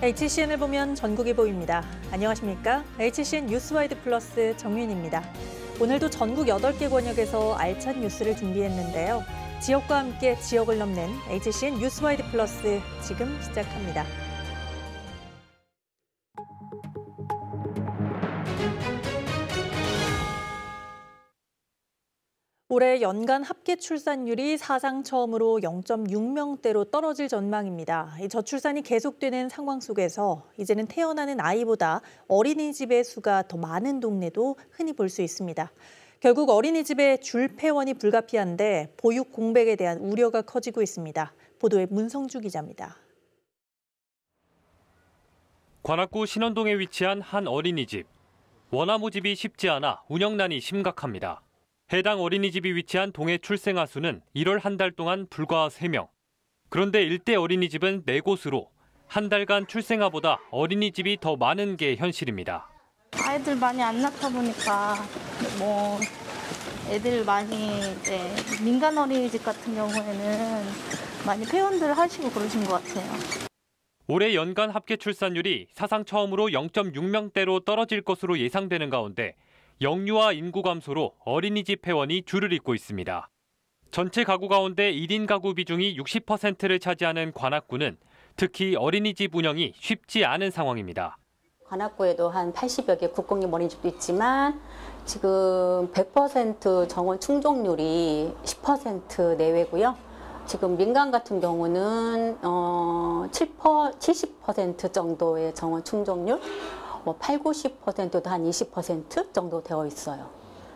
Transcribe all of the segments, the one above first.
HCN을 보면 전국이 보입니다. 안녕하십니까? HCN 뉴스와이드 플러스 정윤입니다. 오늘도 전국 8개 권역에서 알찬 뉴스를 준비했는데요. 지역과 함께 지역을 넘는 HCN 뉴스와이드 플러스 지금 시작합니다. 올해 연간 합계 출산율이 사상 처음으로 0.6명대로 떨어질 전망입니다. 저출산이 계속되는 상황 속에서 이제는 태어나는 아이보다 어린이집의 수가 더 많은 동네도 흔히 볼 수 있습니다. 결국 어린이집에 줄 폐원이 불가피한데 보육 공백에 대한 우려가 커지고 있습니다. 보도에 문성주 기자입니다. 관악구 신원동에 위치한 한 어린이집. 원화 모집이 쉽지 않아 운영난이 심각합니다. 해당 어린이집이 위치한 동의 출생아 수는 1월 한 달 동안 불과 3명. 그런데 일대 어린이집은 4곳으로 한 달간 출생아보다 어린이집이 더 많은 게 현실입니다. 아이들 많이 안 낳다 보니까 애들 많이 이제 민간 어린이집 같은 경우에는 많이 폐원들 하시고 그러신 것 같아요. 올해 연간 합계 출산율이 사상 처음으로 0.6명대로 떨어질 것으로 예상되는 가운데 영유아 인구 감소로 어린이집 폐원이 줄을 잇고 있습니다. 전체 가구 가운데 1인 가구 비중이 60%를 차지하는 관악구는 특히 어린이집 운영이 쉽지 않은 상황입니다. 관악구에도 한 80여 개 국공립 어린이집도 있지만 지금 100% 정원 충족률이 10% 내외고요. 지금 민간 같은 경우는 70% 정도의 정원 충족률, 8, 90%도 한 20% 정도 되어 있어요.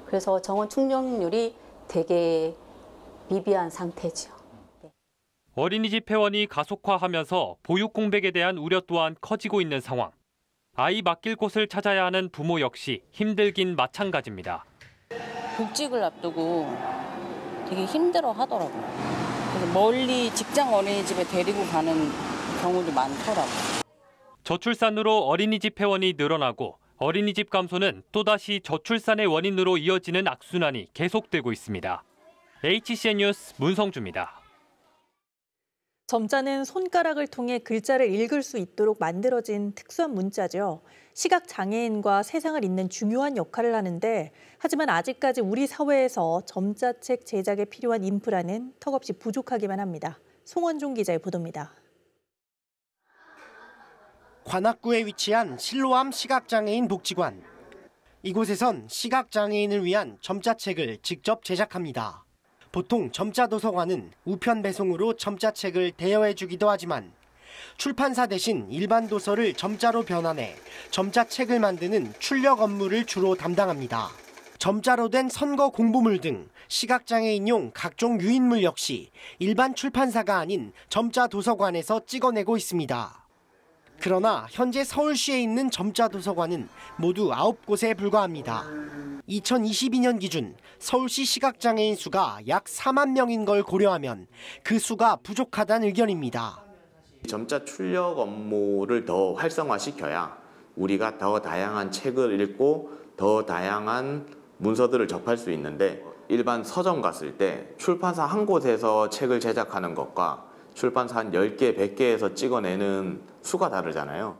그래서 정원 충족률이 되게 미비한 상태죠. 네. 어린이집 폐원이 가속화하면서 보육 공백에 대한 우려 또한 커지고 있는 상황. 아이 맡길 곳을 찾아야 하는 부모 역시 힘들긴 마찬가지입니다. 복직을 앞두고 되게 힘들어 하더라고요. 그래서 멀리 직장 어린이집에 데리고 가는 경우도 많더라고요. 저출산으로 어린이집 폐원이 늘어나고 어린이집 감소는 또다시 저출산의 원인으로 이어지는 악순환이 계속되고 있습니다. HCN 뉴스 문성주입니다. 점자는 손가락을 통해 글자를 읽을 수 있도록 만들어진 특수한 문자죠. 시각장애인과 세상을 잇는 중요한 역할을 하는데 하지만 아직까지 우리 사회에서 점자책 제작에 필요한 인프라는 턱없이 부족하기만 합니다. 송원종 기자의 보도입니다. 관악구에 위치한 실로암 시각장애인 복지관. 이곳에선 시각장애인을 위한 점자책을 직접 제작합니다. 보통 점자도서관은 우편 배송으로 점자책을 대여해주기도 하지만 출판사 대신 일반 도서를 점자로 변환해 점자책을 만드는 출력 업무를 주로 담당합니다. 점자로 된 선거 공보물 등 시각장애인용 각종 유인물 역시 일반 출판사가 아닌 점자도서관에서 찍어내고 있습니다. 그러나 현재 서울시에 있는 점자도서관은 모두 9곳에 불과합니다. 2022년 기준 서울시 시각장애인 수가 약 4만 명인 걸 고려하면 그 수가 부족하다는 의견입니다. 점자 출력 업무를 더 활성화시켜야 우리가 더 다양한 책을 읽고 더 다양한 문서들을 접할 수 있는데 일반 서점 갔을 때 출판사 한 곳에서 책을 제작하는 것과 출판사 한 10개, 100개에서 찍어내는 수가 다르잖아요.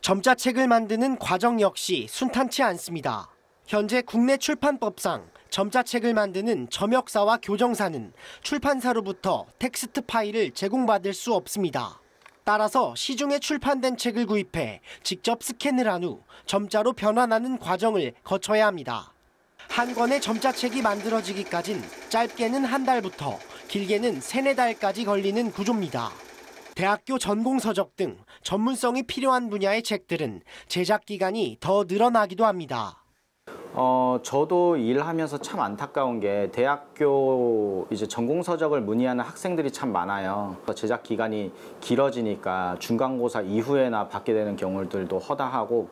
점자책을 만드는 과정 역시 순탄치 않습니다. 현재 국내 출판법상 점자책을 만드는 점역사와 교정사는 출판사로부터 텍스트 파일을 제공받을 수 없습니다. 따라서 시중에 출판된 책을 구입해 직접 스캔을 한 후 점자로 변환하는 과정을 거쳐야 합니다. 한 권의 점자책이 만들어지기까진 짧게는 한 달부터 길게는 3, 4달까지 걸리는 구조입니다. 대학교 전공서적 등 전문성이 필요한 분야의 책들은 제작 기간이 더 늘어나기도 합니다. 저도 일하면서 참 안타까운 게 대학교 이제 전공서적을 문의하는 학생들이 참 많아요. 제작 기간이 길어지니까 중간고사 이후에나 받게 되는 경우들도 허다하고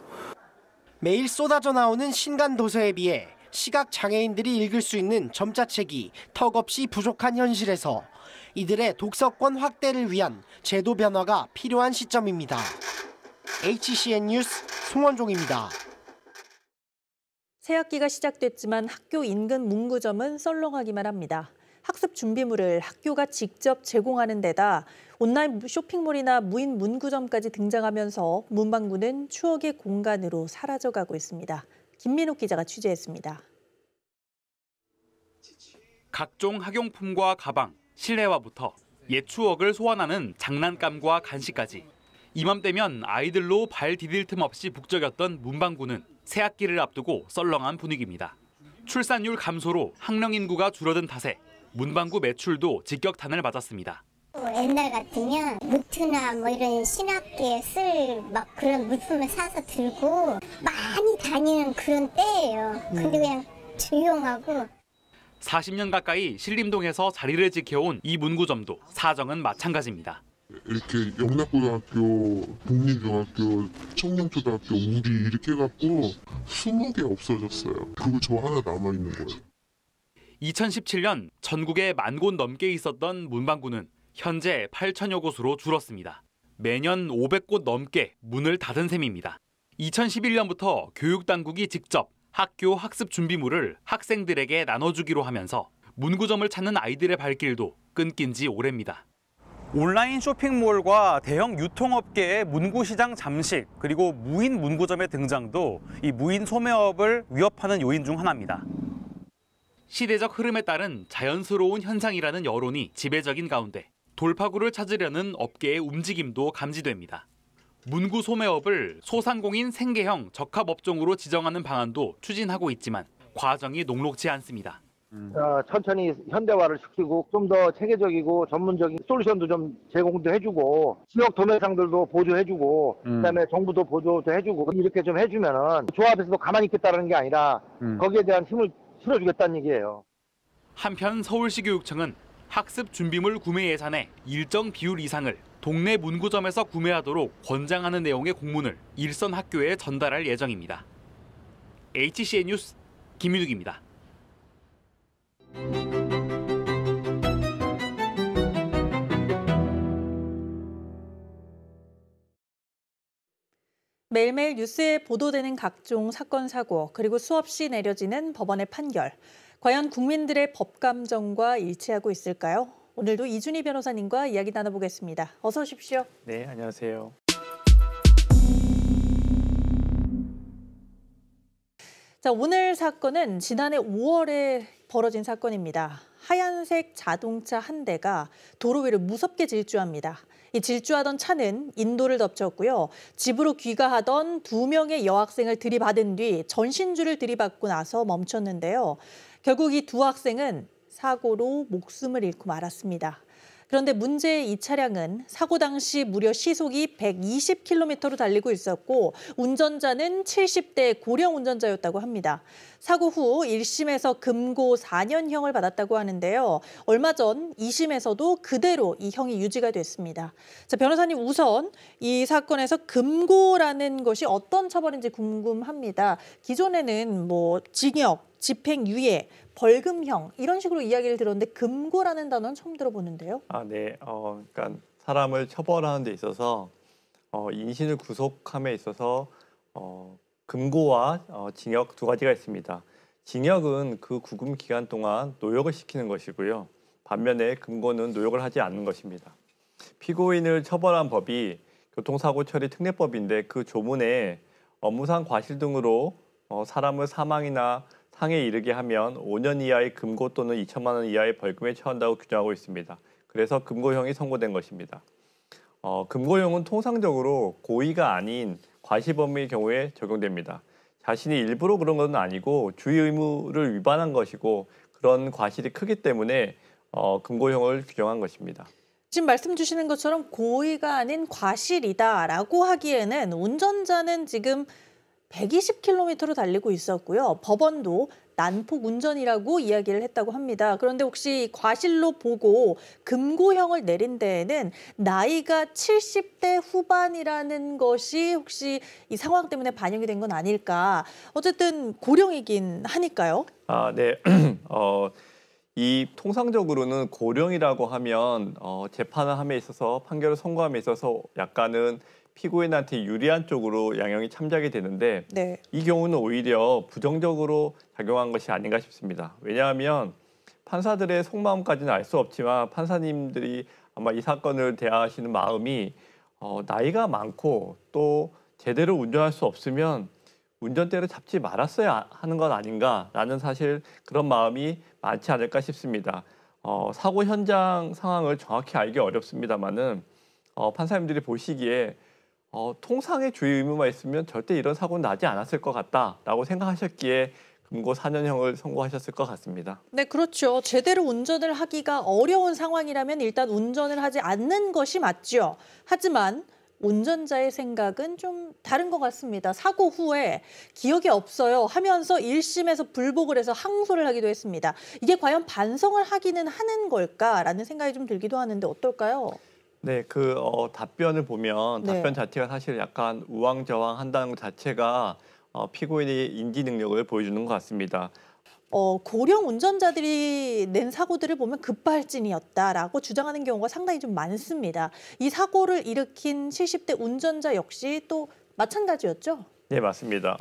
매일 쏟아져 나오는 신간 도서에 비해 시각장애인들이 읽을 수 있는 점자책이 턱없이 부족한 현실에서 이들의 독서권 확대를 위한 제도 변화가 필요한 시점입니다. HCN 뉴스 송원종입니다. 새학기가 시작됐지만 학교 인근 문구점은 썰렁하기만 합니다. 학습 준비물을 학교가 직접 제공하는 데다 온라인 쇼핑몰이나 무인 문구점까지 등장하면서 문방구는 추억의 공간으로 사라져가고 있습니다. 김민욱 기자가 취재했습니다. 각종 학용품과 가방, 실내화부터 옛 추억을 소환하는 장난감과 간식까지 이맘때면 아이들로 발 디딜 틈 없이 북적였던 문방구는 새학기를 앞두고 썰렁한 분위기입니다. 출산율 감소로 학령 인구가 줄어든 탓에 문방구 매출도 직격탄을 맞았습니다. 옛날 같으면 노트나 뭐 이런 신학기에 쓸 막 그런 물품을 사서 들고 많이 다니는 그런 때예요. 근데 그냥 조용하고. 40년 가까이 신림동에서 자리를 지켜온 이 문구점도 사정은 마찬가지입니다. 이렇게 영락고등학교, 독립중학교, 청년초등학교, 우리 이렇게 해갖고 20개 없어졌어요. 그거 저 하나 남아있는 거예요. 2017년 전국에 10,000곳 넘게 있었던 문방구는 현재 8,000여 곳으로 줄었습니다. 매년 500곳 넘게 문을 닫은 셈입니다. 2011년부터 교육당국이 직접 학교 학습 준비물을 학생들에게 나눠주기로 하면서 문구점을 찾는 아이들의 발길도 끊긴 지 오래입니다. 온라인 쇼핑몰과 대형 유통업계의 문구시장 잠식, 그리고 무인 문구점의 등장도 이 무인 소매업을 위협하는 요인 중 하나입니다. 시대적 흐름에 따른 자연스러운 현상이라는 여론이 지배적인 가운데 돌파구를 찾으려는 업계의 움직임도 감지됩니다. 문구 소매업을 소상공인 생계형 적합업종으로 지정하는 방안도 추진하고 있지만 과정이 녹록지 않습니다. 천천히 현대화를 시키고 좀 더 체계적이고 전문적인 솔루션도 좀 제공도 해주고 지역 도매상들도 보조해주고 그다음에 정부도 보조도 해주고 이렇게 좀 해주면은 조합에서도 가만히 있겠다는 게 아니라 거기에 대한 힘을 실어주겠다는 얘기예요. 한편 서울시 교육청은 학습 준비물 구매 예산의 일정 비율 이상을 동네 문구점에서 구매하도록 권장하는 내용의 공문을 일선 학교에 전달할 예정입니다. HCN 뉴스 김윤욱입니다. 매일매일 뉴스에 보도되는 각종 사건, 사고, 그리고 수없이 내려지는 법원의 판결. 과연 국민들의 법 감정과 일치하고 있을까요? 오늘도 이준희 변호사님과 이야기 나눠보겠습니다. 어서 오십시오. 네, 안녕하세요. 자, 오늘 사건은 지난해 5월에 벌어진 사건입니다. 하얀색 자동차 한 대가 도로 위를 무섭게 질주합니다. 이 질주하던 차는 인도를 덮쳤고요. 집으로 귀가하던 2명의 여학생을 들이받은 뒤 전신주를 들이받고 나서 멈췄는데요. 결국 이 두 학생은 사고로 목숨을 잃고 말았습니다. 그런데 문제의 이 차량은 사고 당시 무려 시속이 120km로 달리고 있었고 운전자는 70대 고령 운전자였다고 합니다. 사고 후 1심에서 금고 4년형을 받았다고 하는데요. 얼마 전 2심에서도 그대로 이 형이 유지가 됐습니다. 자, 변호사님 우선 이 사건에서 금고라는 것이 어떤 처벌인지 궁금합니다. 기존에는 뭐 징역, 집행유예, 벌금형 이런 식으로 이야기를 들었는데 금고라는 단어는 처음 들어보는데요. 네. 그러니까 사람을 처벌하는 데 있어서 인신을 구속함에 있어서 금고와 징역 두 가지가 있습니다. 징역은 그 구금 기간 동안 노역을 시키는 것이고요. 반면에 금고는 노역을 하지 않는 것입니다. 피고인을 처벌한 법이 교통사고 처리 특례법인데 그 조문에 업무상 과실 등으로 사람을 사망이나 상해에 이르게 하면 5년 이하의 금고 또는 2천만 원 이하의 벌금에 처한다고 규정하고 있습니다. 그래서 금고형이 선고된 것입니다. 금고형은 통상적으로 고의가 아닌 과시범의 경우에 적용됩니다. 자신이 일부러 그런 건 아니고 주의 의무를 위반한 것이고 그런 과실이 크기 때문에 금고형을 규정한 것입니다. 지금 말씀 주시는 것처럼 고의가 아닌 과실이다라고 하기에는 운전자는 지금 120km로 달리고 있었고요. 법원도 난폭 운전이라고 이야기를 했다고 합니다. 그런데 혹시 과실로 보고 금고형을 내린 데에는 나이가 70대 후반이라는 것이 혹시 이 상황 때문에 반영이 된 건 아닐까. 어쨌든 고령이긴 하니까요. 네. 이 통상적으로는 고령이라고 하면 재판을 함에 있어서 판결을 선고함에 있어서 약간은 피고인한테 유리한 쪽으로 양형이 참작이 되는데 네. 이 경우는 오히려 부정적으로 작용한 것이 아닌가 싶습니다. 왜냐하면 판사들의 속마음까지는 알 수 없지만 판사님들이 아마 이 사건을 대하시는 마음이 나이가 많고 또 제대로 운전할 수 없으면 운전대를 잡지 말았어야 하는 건 아닌가라는 사실 그런 마음이 많지 않을까 싶습니다. 사고 현장 상황을 정확히 알기 어렵습니다만은 판사님들이 보시기에 통상의 주의 의무만 있으면 절대 이런 사고는 나지 않았을 것 같다라고 생각하셨기에 금고 4년형을 선고하셨을 것 같습니다. 네, 그렇죠. 제대로 운전을 하기가 어려운 상황이라면 일단 운전을 하지 않는 것이 맞죠. 하지만 운전자의 생각은 좀 다른 것 같습니다. 사고 후에 기억이 없어요 하면서 1심에서 불복을 해서 항소를 하기도 했습니다. 이게 과연 반성을 하기는 하는 걸까라는 생각이 좀 들기도 하는데 어떨까요? 네, 답변을 보면 네. 답변 자체가 사실 약간 우왕좌왕한다는 것 자체가 피고인의 인지 능력을 보여주는 것 같습니다. 고령 운전자들이 낸 사고들을 보면 급발진이었다라고 주장하는 경우가 상당히 좀 많습니다. 이 사고를 일으킨 70대 운전자 역시 또 마찬가지였죠? 네, 맞습니다.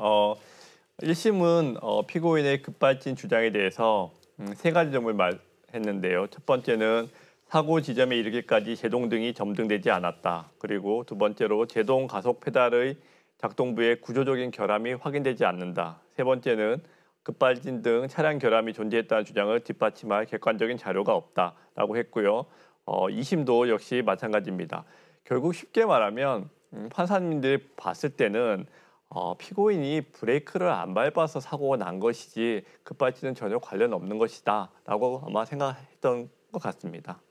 1심은 피고인의 급발진 주장에 대해서 세 가지 점을 말했는데요. 첫 번째는 사고 지점에 이르기까지 제동등이 점등되지 않았다. 그리고 두 번째로 제동 가속 페달의 작동부의 구조적인 결함이 확인되지 않는다. 세 번째는 급발진 등 차량 결함이 존재했다는 주장을 뒷받침할 객관적인 자료가 없다라고 했고요. 2심도 역시 마찬가지입니다. 결국 쉽게 말하면 판사님들이 봤을 때는 피고인이 브레이크를 안 밟아서 사고가 난 것이지 급발진은 전혀 관련 없는 것이다라고 아마 생각했던 것 같습니다.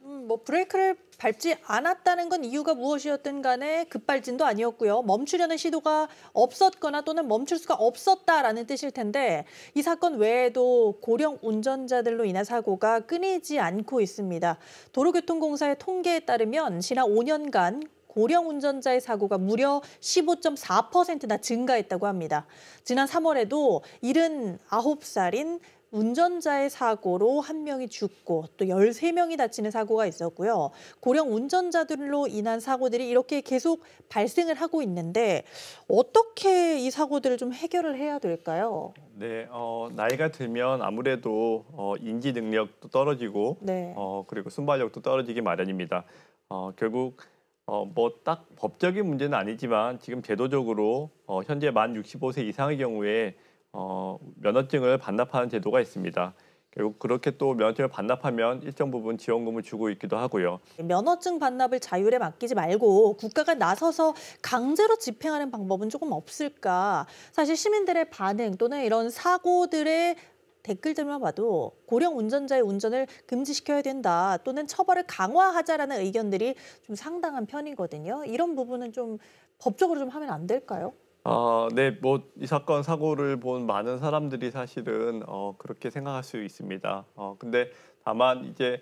브레이크를 밟지 않았다는 건 이유가 무엇이었든 간에 급발진도 아니었고요. 멈추려는 시도가 없었거나 또는 멈출 수가 없었다라는 뜻일 텐데 이 사건 외에도 고령 운전자들로 인한 사고가 끊이지 않고 있습니다. 도로교통공사의 통계에 따르면 지난 5년간 고령 운전자의 사고가 무려 15.4%나 증가했다고 합니다. 지난 3월에도 79살인 운전자의 사고로 1명이 죽고 또 13명이 다치는 사고가 있었고요. 고령 운전자들로 인한 사고들이 이렇게 계속 발생을 하고 있는데 어떻게 이 사고들을 좀 해결을 해야 될까요? 네, 나이가 들면 아무래도 인지 능력도 떨어지고 네. 그리고 순발력도 떨어지기 마련입니다. 결국 딱 법적인 문제는 아니지만 지금 제도적으로 현재 만 65세 이상의 경우에 면허증을 반납하는 제도가 있습니다. 결국 그렇게 또 면허증을 반납하면 일정 부분 지원금을 주고 있기도 하고요. 면허증 반납을 자율에 맡기지 말고 국가가 나서서 강제로 집행하는 방법은 조금 없을까? 사실 시민들의 반응 또는 이런 사고들의 댓글들만 봐도 고령 운전자의 운전을 금지시켜야 된다 또는 처벌을 강화하자라는 의견들이 좀 상당한 편이거든요. 이런 부분은 좀 법적으로 좀 하면 안 될까요? 네, 이 사건 사고를 본 많은 사람들이 사실은 그렇게 생각할 수 있습니다. 근데 다만 이제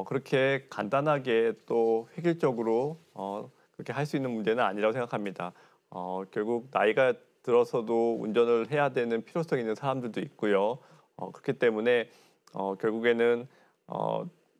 그렇게 간단하게 또 획일적으로 그렇게 할 수 있는 문제는 아니라고 생각합니다. 결국 나이가 들어서도 운전을 해야 되는 필요성이 있는 사람들도 있고요. 그렇기 때문에 결국에는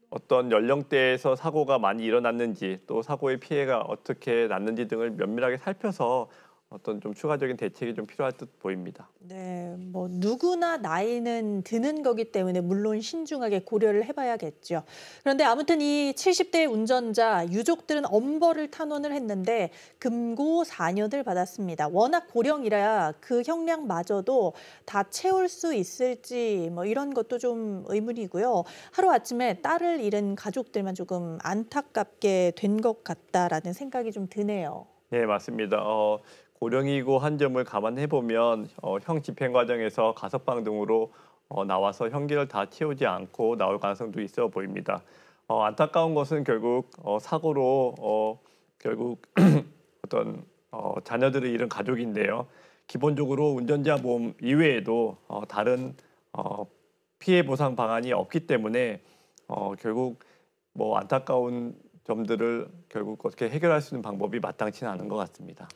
어떤 연령대에서 사고가 많이 일어났는지 또 사고의 피해가 어떻게 났는지 등을 면밀하게 살펴서 어떤 좀 추가적인 대책이 좀 필요할 듯 보입니다. 네, 누구나 나이는 드는 거기 때문에 물론 신중하게 고려를 해봐야겠죠. 그런데 아무튼 이 70대 운전자 유족들은 엄벌을 탄원을 했는데 금고 4년을 받았습니다. 워낙 고령이라 그 형량마저도 다 채울 수 있을지 이런 것도 좀 의문이고요. 하루아침에 딸을 잃은 가족들만 조금 안타깝게 된 것 같다라는 생각이 좀 드네요. 네, 맞습니다. 고령이고 한 점을 감안해 보면 형 집행 과정에서 가석방 등으로 나와서 형기를 다 채우지 않고 나올 가능성도 있어 보입니다. 안타까운 것은 결국 사고로 결국 어떤 자녀들을 잃은 가족인데요. 기본적으로 운전자 보험 이외에도 다른 피해 보상 방안이 없기 때문에 결국 안타까운 점들을 결국 어떻게 해결할 수 있는 방법이 마땅치는 않은 것 같습니다.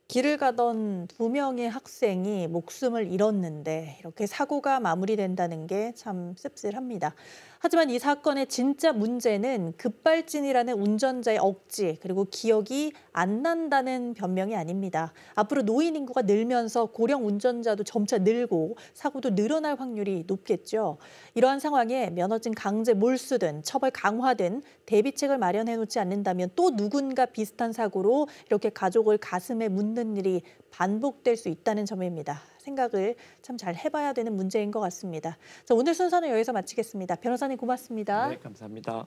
길을 가던 2명의 학생이 목숨을 잃었는데 이렇게 사고가 마무리된다는 게 참 씁쓸합니다. 하지만 이 사건의 진짜 문제는 급발진이라는 운전자의 억지 그리고 기억이 안 난다는 변명이 아닙니다. 앞으로 노인 인구가 늘면서 고령 운전자도 점차 늘고 사고도 늘어날 확률이 높겠죠. 이러한 상황에 면허증 강제 몰수든 처벌 강화든 대비책을 마련해 놓지 않는다면 또 누군가 비슷한 사고로 이렇게 가족을 가슴에 묻는 일이 반복될 수 있다는 점입니다. 생각을 참 잘 해봐야 되는 문제인 것 같습니다. 자, 오늘 순서는 여기서 마치겠습니다. 변호사님 고맙습니다. 네, 감사합니다.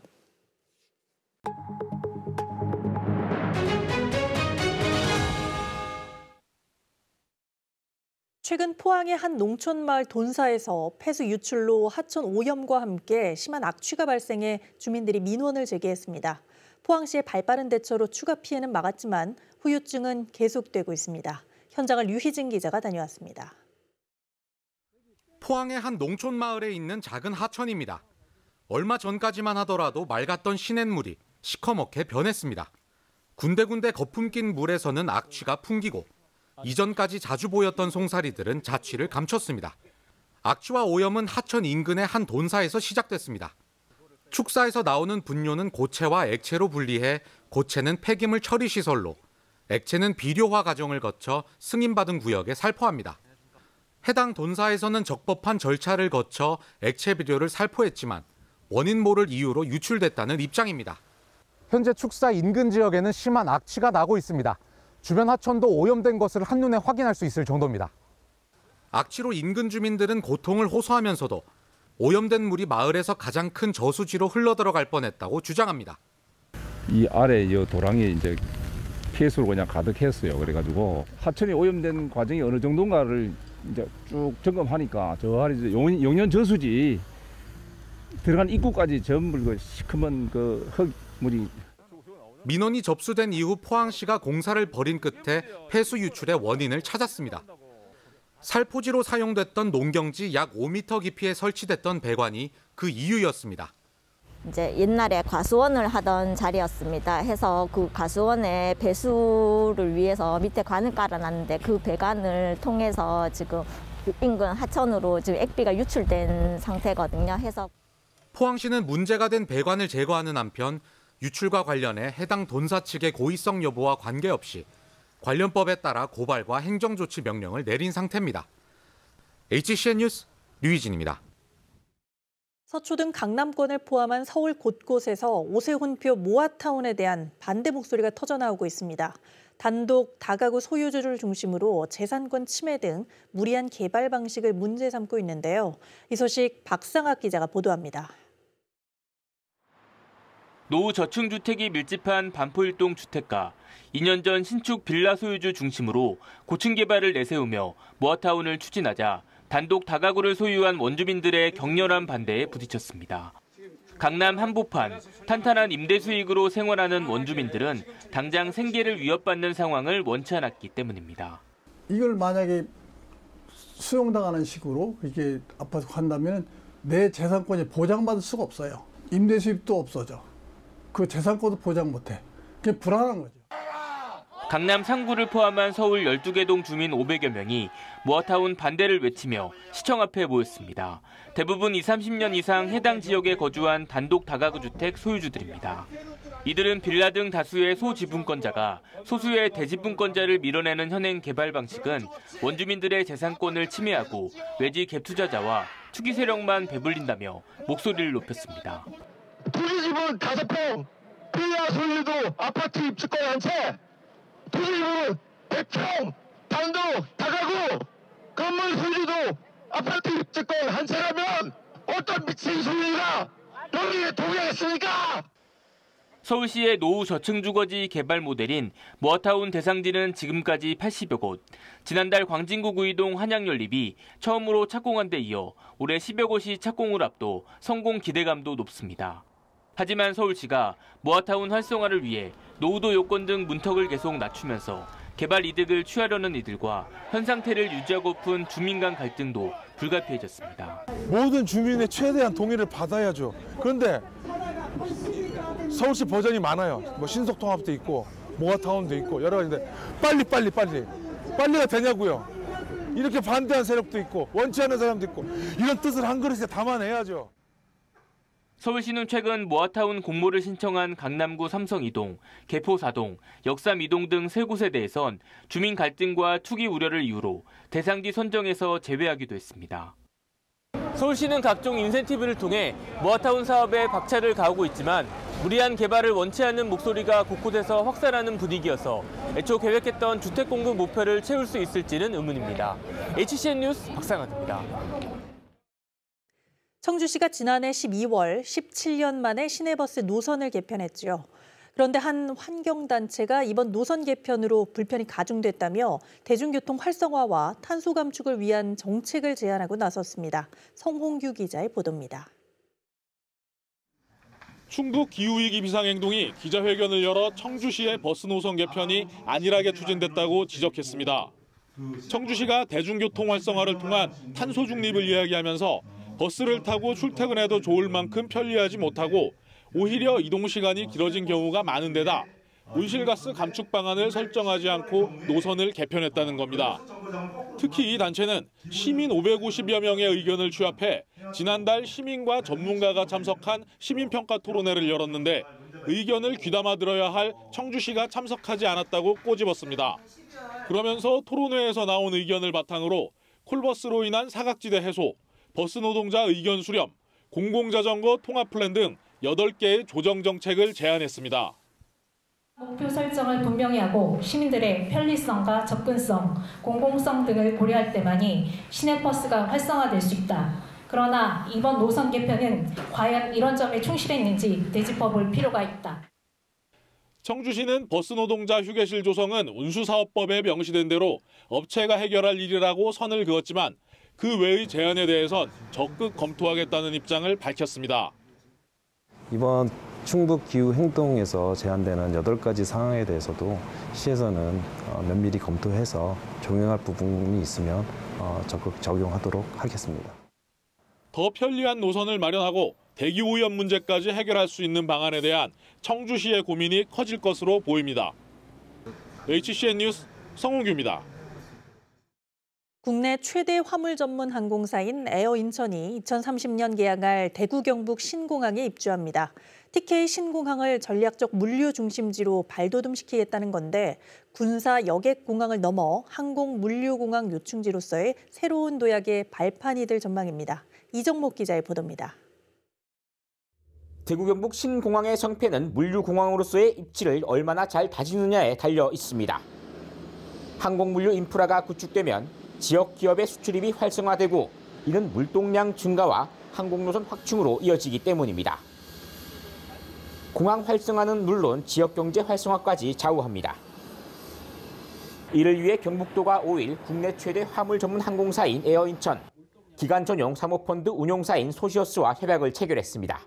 최근 포항의 한 농촌마을 돈사에서 폐수 유출로 하천 오염과 함께 심한 악취가 발생해 주민들이 민원을 제기했습니다. 포항시의 발빠른 대처로 추가 피해는 막았지만 후유증은 계속되고 있습니다. 현장을 류희진 기자가 다녀왔습니다. 포항의 한 농촌 마을에 있는 작은 하천입니다. 얼마 전까지만 하더라도 맑았던 시냇물이 시커멓게 변했습니다. 군데군데 거품 낀 물에서는 악취가 풍기고 이전까지 자주 보였던 송사리들은 자취를 감췄습니다. 악취와 오염은 하천 인근의 한 돈사에서 시작됐습니다. 축사에서 나오는 분뇨는 고체와 액체로 분리해 고체는 폐기물 처리 시설로, 액체는 비료화 과정을 거쳐 승인받은 구역에 살포합니다. 해당 돈사에서는 적법한 절차를 거쳐 액체 비료를 살포했지만 원인 모를 이유로 유출됐다는 입장입니다. 현재 축사 인근 지역에는 심한 악취가 나고 있습니다. 주변 하천도 오염된 것을 한눈에 확인할 수 있을 정도입니다. 악취로 인근 주민들은 고통을 호소하면서도 오염된 물이 마을에서 가장 큰 저수지로 흘러들어갈 뻔했다고 주장합니다. 이 아래 이 도랑이 이제 폐수로 그냥 가득했어요. 그래가지고 하천이 오염된 과정이 어느 정도인가를 이제 쭉 점검하니까 저 아래 용연 저수지 들어간 입구까지 전부 그 시커먼 그 흙물이. 민원이 접수된 이후 포항시가 공사를 벌인 끝에 폐수 유출의 원인을 찾았습니다. 살포지로 사용됐던 농경지 약 5m 깊이에 설치됐던 배관이 그 이유였습니다. 이제 옛날에 과수원을 하던 자리였습니다. 해서 그 과수원에 배수를 위해서 밑에 관을 깔아놨는데 그 배관을 통해서 지금 인근 하천으로 지금 액비가 유출된 상태거든요. 해서 포항시는 문제가 된 배관을 제거하는 한편 유출과 관련해 해당 돈사 측의 고의성 여부와 관계없이 관련법에 따라 고발과 행정조치 명령을 내린 상태입니다. HCN 뉴스 류희진입니다. 서초 등 강남권을 포함한 서울 곳곳에서 오세훈표 모아타운에 대한 반대 목소리가 터져나오고 있습니다. 단독 다가구 소유주를 중심으로 재산권 침해 등 무리한 개발 방식을 문제 삼고 있는데요. 이 소식 박상학 기자가 보도합니다. 노후 저층주택이 밀집한 반포일동 주택가. 2년 전 신축 빌라 소유주 중심으로 고층 개발을 내세우며 모아타운을 추진하자 단독 다가구를 소유한 원주민들의 격렬한 반대에 부딪혔습니다. 강남 한복판, 탄탄한 임대 수익으로 생활하는 원주민들은 당장 생계를 위협받는 상황을 원치 않았기 때문입니다. 이걸 만약에 수용당하는 식으로 이렇게 아파트 한다면 내 재산권이 보장받을 수가 없어요. 임대 수입도 없어져. 그 재산권도 보장 못해. 그게 불안한 거죠. 강남 상구를 포함한 서울 12개 동 주민 500여 명이 모아타운 반대를 외치며 시청 앞에 모였습니다. 대부분 20-30년 이상 해당 지역에 거주한 단독 다가구 주택 소유주들입니다. 이들은 빌라 등 다수의 소지분권자가 소수의 대지분권자를 밀어내는 현행 개발 방식은 원주민들의 재산권을 침해하고 외지 갭 투자자와 투기 세력만 배불린다며 목소리를 높였습니다. 토지집은 5평, 빌라 소유도 아파트 입주권 한 채, 토지집은 100평, 단독 다가구, 건물 소유도 아파트 입주권 한 채라면 어떤 미친 소유가 여기에 동의했습니까? 서울시의 노후 저층주거지 개발 모델인 모아타운 대상지는 지금까지 80여 곳. 지난달 광진구 구이동 한양연립이 처음으로 착공한 데 이어 올해 10여 곳이 착공을 앞둬 성공 기대감도 높습니다. 하지만 서울시가 모아타운 활성화를 위해 노후도 요건 등 문턱을 계속 낮추면서 개발 이득을 취하려는 이들과 현 상태를 유지하고픈 주민 간 갈등도 불가피해졌습니다. 모든 주민의 최대한 동의를 받아야죠. 그런데 서울시 버전이 많아요. 뭐 신속통합도 있고 모아타운도 있고 여러 가지인데 빨리가 되냐고요. 이렇게 반대한 세력도 있고 원치 않는 사람도 있고 이런 뜻을 한 그릇에 담아내야죠. 서울시는 최근 모아타운 공모를 신청한 강남구 삼성 2동, 개포 4동, 역삼 2동 등 3곳에 대해선 주민 갈등과 투기 우려를 이유로 대상지 선정에서 제외하기도 했습니다. 서울시는 각종 인센티브를 통해 모아타운 사업에 박차를 가하고 있지만 무리한 개발을 원치 않는 목소리가 곳곳에서 확산하는 분위기여서 애초 계획했던 주택 공급 목표를 채울 수 있을지는 의문입니다. HCN 뉴스 박상환입니다. 청주시가 지난해 12월 17년 만에 시내버스 노선을 개편했죠. 그런데 한 환경단체가 이번 노선 개편으로 불편이 가중됐다며 대중교통 활성화와 탄소 감축을 위한 정책을 제안하고 나섰습니다. 성홍규 기자의 보도입니다. 충북 기후위기 비상행동이 기자회견을 열어 청주시의 버스 노선 개편이 안일하게 추진됐다고 지적했습니다. 청주시가 대중교통 활성화를 통한 탄소 중립을 이야기하면서 버스를 타고 출퇴근해도 좋을 만큼 편리하지 못하고 오히려 이동 시간이 길어진 경우가 많은 데다 온실가스 감축 방안을 설정하지 않고 노선을 개편했다는 겁니다. 특히 이 단체는 시민 550여 명의 의견을 취합해 지난달 시민과 전문가가 참석한 시민평가 토론회를 열었는데 의견을 귀담아 들어야 할 청주시가 참석하지 않았다고 꼬집었습니다. 그러면서 토론회에서 나온 의견을 바탕으로 콜버스로 인한 사각지대 해소, 버스 노동자 의견 수렴, 공공자전거 통합 플랜 등 8개의 조정 정책을 제안했습니다. 목표 설정을 분명히 하고 시민들의 편리성과 접근성, 공공성 등을 고려할 때만이 시내버스가 활성화될 수 있다. 그러나 이번 노선 개편은 과연 이런 점에 충실했는지 되짚어볼 필요가 있다. 청주시는 버스 노동자 휴게실 조성은 운수사업법에 명시된 대로 업체가 해결할 일이라고 선을 그었지만 그 외의 제안에 대해선 적극 검토하겠다는 입장을 밝혔습니다. 이번 충북 기후 행동에서 제안되는 8가지 사항에 대해서도 시에서는 면밀히 검토해서 종용할 부분이 있으면 적극 적용하도록 하겠습니다. 더 편리한 노선을 마련하고 대기 오염 문제까지 해결할 수 있는 방안에 대한 청주시의 고민이 커질 것으로 보입니다. HCN 뉴스 성홍규입니다. 국내 최대 화물 전문 항공사인 에어인천이 2030년 개항할 대구 경북 신공항에 입주합니다. TK 신공항을 전략적 물류 중심지로 발돋움시키겠다는 건데 군사 여객공항을 넘어 항공 물류공항 요충지로서의 새로운 도약의 발판이 될 전망입니다. 이정목 기자의 보도입니다. 대구 경북 신공항의 성패는 물류공항으로서의 입지를 얼마나 잘 다지느냐에 달려 있습니다. 항공 물류 인프라가 구축되면 지역 기업의 수출입이 활성화되고 이는 물동량 증가와 항공노선 확충으로 이어지기 때문입니다. 공항 활성화는 물론 지역 경제 활성화까지 좌우합니다. 이를 위해 경북도가 5일 국내 최대 화물 전문 항공사인 에어인천, 기간 전용 사모펀드 운용사인 소시어스와 협약을 체결했습니다.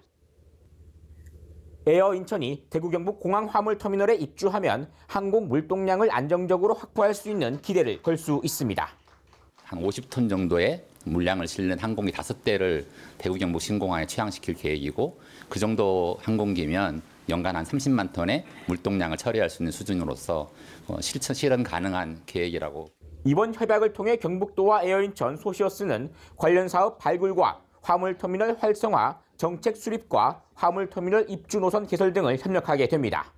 에어인천이 대구 경북 공항 화물터미널에 입주하면 항공 물동량을 안정적으로 확보할 수 있는 기대를 걸 수 있습니다. 한 50톤 정도의 물량을 실는 항공기 5대를 대구 경북 신공항에 취항시킬 계획이고 그 정도 항공기면 연간 한 30만 톤의 물동량을 처리할 수 있는 수준으로서 실현 가능한 계획이라고. 이번 협약을 통해 경북도와 에어인천, 소시어스는 관련 사업 발굴과 화물터미널 활성화, 정책 수립과 화물터미널 입주 노선 개설 등을 협력하게 됩니다.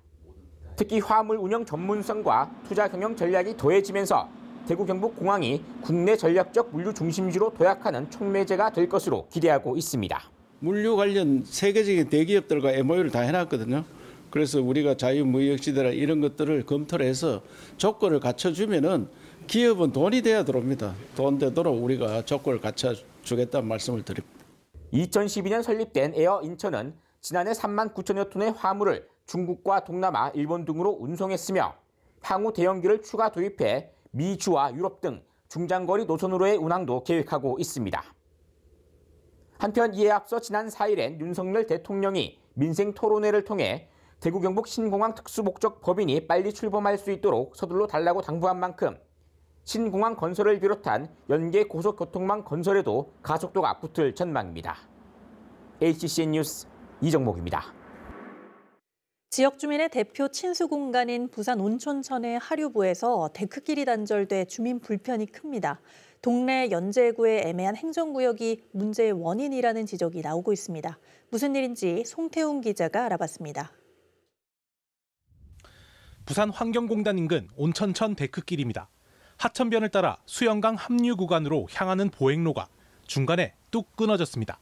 특히 화물 운영 전문성과 투자 경영 전략이 더해지면서 대구 경북 공항이 국내 전략적 물류 중심지로 도약하는 촉매제가 될 것으로 기대하고 있습니다. 물류 관련 세계적인 대기업들과 MOU를 다 해놨거든요. 그래서 우리가 자유무역시대라 이런 것들을 검토를 해서 조건을 갖춰주면은 기업은 돈이 돼야 들어옵니다. 돈 되도록 우리가 조건을 갖춰주겠다는 말씀을 드립니다. 2012년 설립된 에어인천은 지난해 3만 9천여 톤의 화물을 중국과 동남아, 일본 등으로 운송했으며 향후 대형기를 추가 도입해 미주와 유럽 등 중장거리 노선으로의 운항도 계획하고 있습니다. 한편 이에 앞서 지난 4일엔 윤석열 대통령이 민생 토론회를 통해 대구 경북 신공항 특수목적 법인이 빨리 출범할 수 있도록 서둘러 달라고 당부한 만큼 신공항 건설을 비롯한 연계 고속교통망 건설에도 가속도가 붙을 전망입니다. HCN 뉴스 이정목입니다. 지역 주민의 대표 친수 공간인 부산 온천천의 하류부에서 데크길이 단절돼 주민 불편이 큽니다. 동래 연제구의 애매한 행정구역이 문제의 원인이라는 지적이 나오고 있습니다. 무슨 일인지 송태웅 기자가 알아봤습니다. 부산 환경공단 인근 온천천 데크길입니다. 하천변을 따라 수영강 합류 구간으로 향하는 보행로가 중간에 뚝 끊어졌습니다.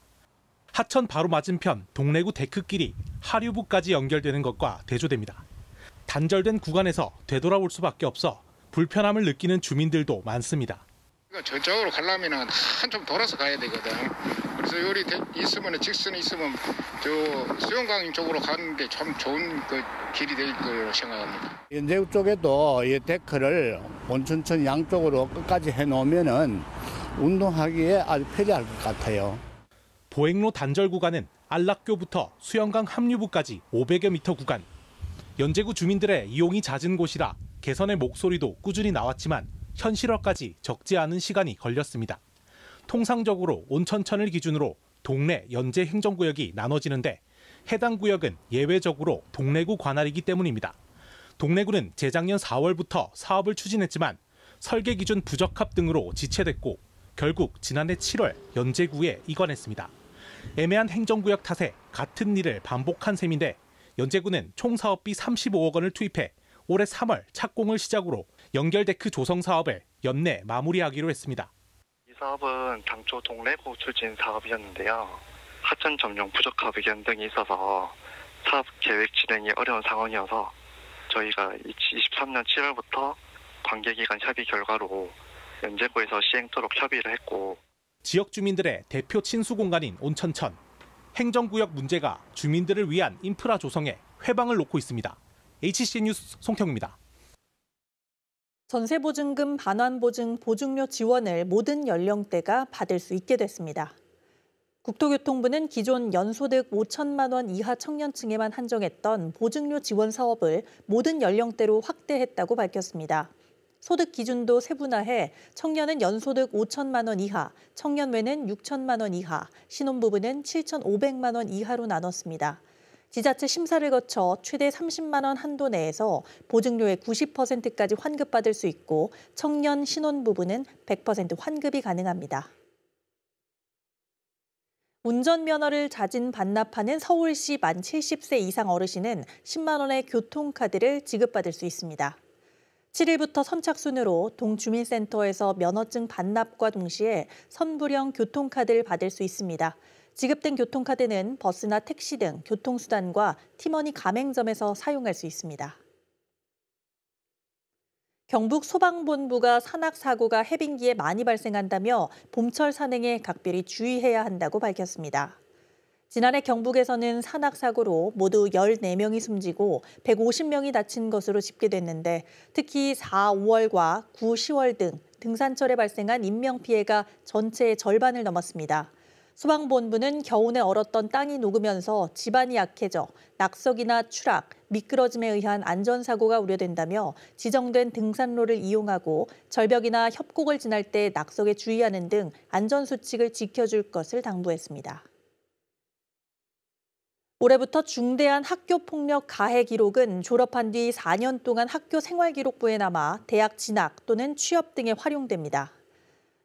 하천 바로 맞은편 동래구 데크길이 하류부까지 연결되는 것과 대조됩니다. 단절된 구간에서 되돌아올 수밖에 없어 불편함을 느끼는 주민들도 많습니다. 저쪽으로 가려면 한참 돌아서 가야 되거든. 그래서 여기 있으면 직선이 있으면 저 수영강 쪽으로 가는데 참 좋은 그 길이 될 거라고 생각합니다. 연제구 쪽에도 이 데크를 온천천 양쪽으로 끝까지 해놓으면은 운동하기에 아주 편리할 것 같아요. 보행로 단절 구간은 안락교부터 수영강 합류부까지 500여 미터 구간. 연제구 주민들의 이용이 잦은 곳이라 개선의 목소리도 꾸준히 나왔지만 현실화까지 적지 않은 시간이 걸렸습니다. 통상적으로 온천천을 기준으로 동래, 연제 행정구역이 나눠지는데 해당 구역은 예외적으로 동래구 관할이기 때문입니다. 동래구는 재작년 4월부터 사업을 추진했지만 설계 기준 부적합 등으로 지체됐고 결국 지난해 7월 연제구에 이관했습니다. 애매한 행정구역 탓에 같은 일을 반복한 셈인데 연제구는 총 사업비 35억 원을 투입해 올해 3월 착공을 시작으로 연결 데크 조성 사업을 연내 마무리하기로 했습니다. 이 사업은 당초 동래구 추진 사업이었는데요. 하천 점용 부적합 의견 등이 있어서 사업 계획 진행이 어려운 상황이어서 저희가 23년 7월부터 관계기관 협의 결과로 연제구에서 시행토록 협의를 했고 지역 주민들의 대표 친수 공간인 온천천. 행정구역 문제가 주민들을 위한 인프라 조성에 회방을 놓고 있습니다. HC 뉴스 송태웅입니다. 전세보증금 반환보증 보증료 지원을 모든 연령대가 받을 수 있게 됐습니다. 국토교통부는 기존 연소득 5천만 원 이하 청년층에만 한정했던 보증료 지원 사업을 모든 연령대로 확대했다고 밝혔습니다. 소득 기준도 세분화해 청년은 연소득 5천만 원 이하, 청년 외는 6천만 원 이하, 신혼부부는 7,500만 원 이하로 나눴습니다. 지자체 심사를 거쳐 최대 30만 원 한도 내에서 보증료의 90%까지 환급받을 수 있고 청년, 신혼부부는 100% 환급이 가능합니다. 운전면허를 자진 반납하는 서울시 만 70세 이상 어르신은 10만 원의 교통카드를 지급받을 수 있습니다. 7일부터 선착순으로 동주민센터에서 면허증 반납과 동시에 선불형 교통카드를 받을 수 있습니다. 지급된 교통카드는 버스나 택시 등 교통수단과 티머니 가맹점에서 사용할 수 있습니다. 경북 소방본부가 산악사고가 해빙기에 많이 발생한다며 봄철 산행에 각별히 주의해야 한다고 밝혔습니다. 지난해 경북에서는 산악사고로 모두 14명이 숨지고 150명이 다친 것으로 집계됐는데 특히 4, 5월과 9, 10월 등 등산철에 발생한 인명피해가 전체의 절반을 넘었습니다. 소방본부는 겨우내 얼었던 땅이 녹으면서 지반이 약해져 낙석이나 추락, 미끄러짐에 의한 안전사고가 우려된다며 지정된 등산로를 이용하고 절벽이나 협곡을 지날 때 낙석에 주의하는 등 안전수칙을 지켜줄 것을 당부했습니다. 올해부터 중대한 학교폭력 가해 기록은 졸업한 뒤 4년 동안 학교 생활기록부에 남아 대학 진학 또는 취업 등에 활용됩니다.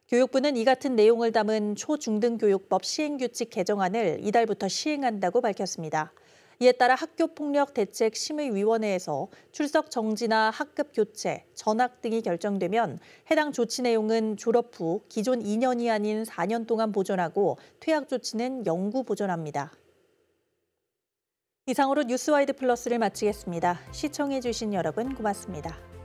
교육부는 이 같은 내용을 담은 초중등교육법 시행규칙 개정안을 이달부터 시행한다고 밝혔습니다. 이에 따라 학교폭력대책심의위원회에서 출석 정지나 학급 교체, 전학 등이 결정되면 해당 조치 내용은 졸업 후 기존 2년이 아닌 4년 동안 보존하고 퇴학 조치는 영구 보존합니다. 이상으로 뉴스와이드 플러스를 마치겠습니다. 시청해주신 여러분 고맙습니다.